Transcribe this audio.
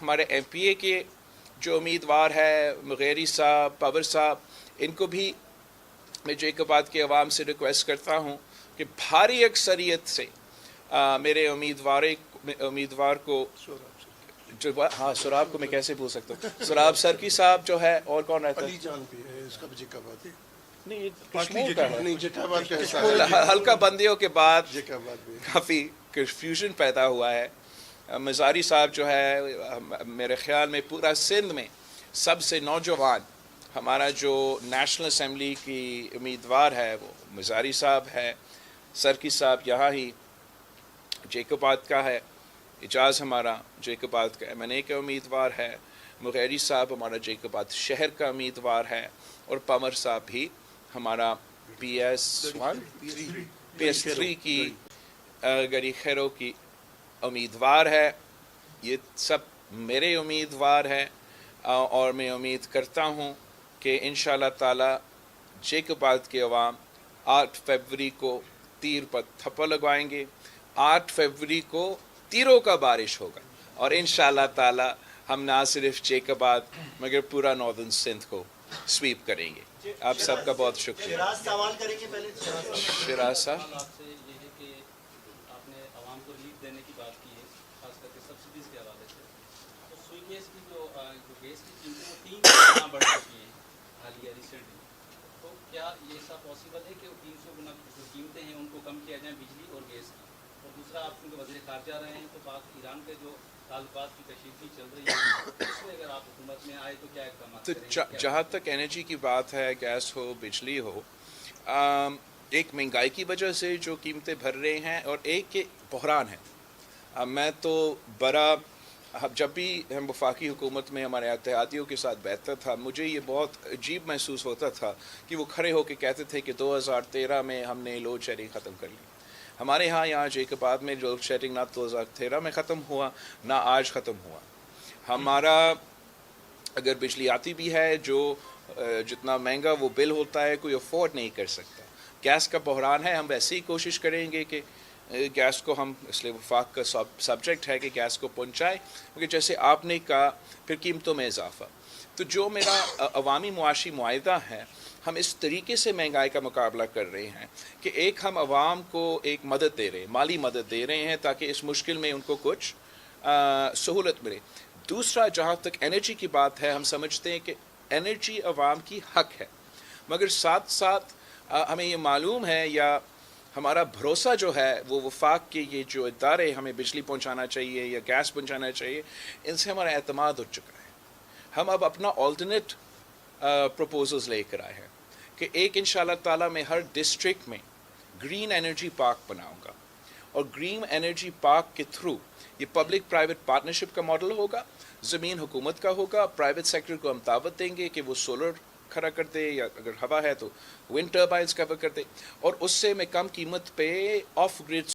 ہمارے M P اے کے جو امیدوار ہے مغیری صاحب، پاور صاحب، ان کو بھی میں جیکب آباد کے عوام سے ریکویسٹ کرتا ہوں کہ بھاری اکثریت سے میرے امیدوار کو جو ہاں سراب کو میں کیسے بھول سکتا ہوں، سراب سرکی صاحب جو ہے، اور کون رہتا علی جان بھی ہے اس کا جیکب آباد نہیں کشمیر کا ہے، نہیں جیکب آباد کا حصہ ہے، ہلکا بندیوں کے بعد جیکب آباد بھی کافی کنفیوژن پیدا ہوا ہے۔ مزاری صاحب جو ہے میرے خیال میں پورا سندھ میں سب سے نوجوان ہمارا جو نیشنل اسمبلی کی امیدوار ہے وہ مزاری صاحب ہے۔ سرکی صاحب یہاں ہی جیکب آباد کا ہے، اعجاز ہمارا جیکب آباد کا M&A کا امیدوار ہے، مغیری صاحب ہمارا جیکب آباد شہر کا امیدوار ہے، اور پمر صاحب بھی ہمارا PS3 کی گری خیروں کی امیدوار ہے۔ یہ سب میرے امیدوار ہیں، اور میں امید کرتا ہوں کہ انشاءاللہ تعالی جیکب آباد کے عوام 8 فروری کو تیر پر تھپڑ لگوائیں گے، 8 فروری کو تیروں کا بارش ہوگا، اور انشاءاللہ تعالی ہم نہ صرف جیکب آباد مگر پورا ناردرن سندھ کو سویپ کریں گے۔ آپ سب کا بہت شکریہ۔ شراز سوال کریں گے پہلے۔ شراز صاحب، آپ سے یہ ہے کہ آپ نے عوام کو ریلیف دینے کی بات کی ہے، خاص کر کے سبسڈیز کے حوالے سے، تو سوئی گیس کی جو گیس کی قیمتیں وہ 3 گنا بڑھ چکی ہیں حالیہ ریسنٹلی، تو کیا یہ سب پاسبل ہے کہ وہ 300 گنا جو قیمتیں ہیں ان کو کم کیا جائیں بجلی اور گیس کی؟ اور دوسرا، آپ کیونکہ وزیر خارجہ رہے ہیں تو پاک ایران کے جو تعلقات کی کشیدگی چل رہی ہے، اس میں اگر آپ حکومت میں آئے تو کیا اقدامات تو کریں گے؟ جہاں تک انرجی کی بات ہے، گیس ہو بجلی ہو، ایک مہنگائی کی وجہ سے جو قیمتیں بڑھ رہے ہیں، اور ایک کہ بحران ہے۔ میں تو جب بھی ہم وفاقی حکومت میں ہمارے اتحادیوں کے ساتھ بیٹھتا تھا، مجھے یہ بہت عجیب محسوس ہوتا تھا کہ وہ کھڑے ہو کے کہتے تھے کہ 2013 میں ہم نے لوڈ شیڈنگ ختم کر لی۔ ہمارے ہاں یہاں جیکب آباد میں لوڈ شیڈنگ نہ 2013 میں ختم ہوا نہ آج ختم ہوا۔ ہمارا اگر بجلی آتی بھی ہے، جو جتنا مہنگا وہ بل ہوتا ہے کوئی افورڈ نہیں کر سکتا۔ گیس کا بحران ہے، ہم ویسے ہی کوشش کریں گے کہ گیس کو ہم، اس لیے وفاق کا سبجیکٹ ہے کہ گیس کو پہنچائے، کیونکہ جیسے آپ نے کہا پھر قیمتوں میں اضافہ، تو جو میرا عوامی معاشی معاہدہ ہے، ہم اس طریقے سے مہنگائی کا مقابلہ کر رہے ہیں کہ ایک ہم عوام کو ایک مدد دے رہے ہیں، مالی مدد دے رہے ہیں تاکہ اس مشکل میں ان کو کچھ سہولت ملے۔ دوسرا، جہاں تک انرجی کی بات ہے، ہم سمجھتے ہیں کہ انرجی عوام کی حق ہے، مگر ساتھ ساتھ ہمیں یہ معلوم ہے، یا ہمارا بھروسہ جو ہے وہ وفاق کے یہ جو ادارے ہمیں بجلی پہنچانا چاہیے یا گیس پہنچانا چاہیے، ان سے ہمارا اعتماد ہو چکا ہے۔ ہم اب اپنا آلٹرنیٹ پروپوزلز لے کر آئے ہیں کہ ایک انشاءاللہ تعالیٰ میں ہر ڈسٹرکٹ میں گرین انرجی پارک بناؤں گا، اور گرین انرجی پارک کے تھرو یہ پبلک پرائیویٹ پارٹنرشپ کا ماڈل ہوگا، زمین حکومت کا ہوگا، پرائیویٹ سیکٹر کو ہم دعوت دیں گے کہ وہ سولر کھڑا کر دے، یا اگر ہوا ہے تو ونڈ ٹربائنز کور کر دے، اور اس سے میں کم قیمت پہ آف گریڈ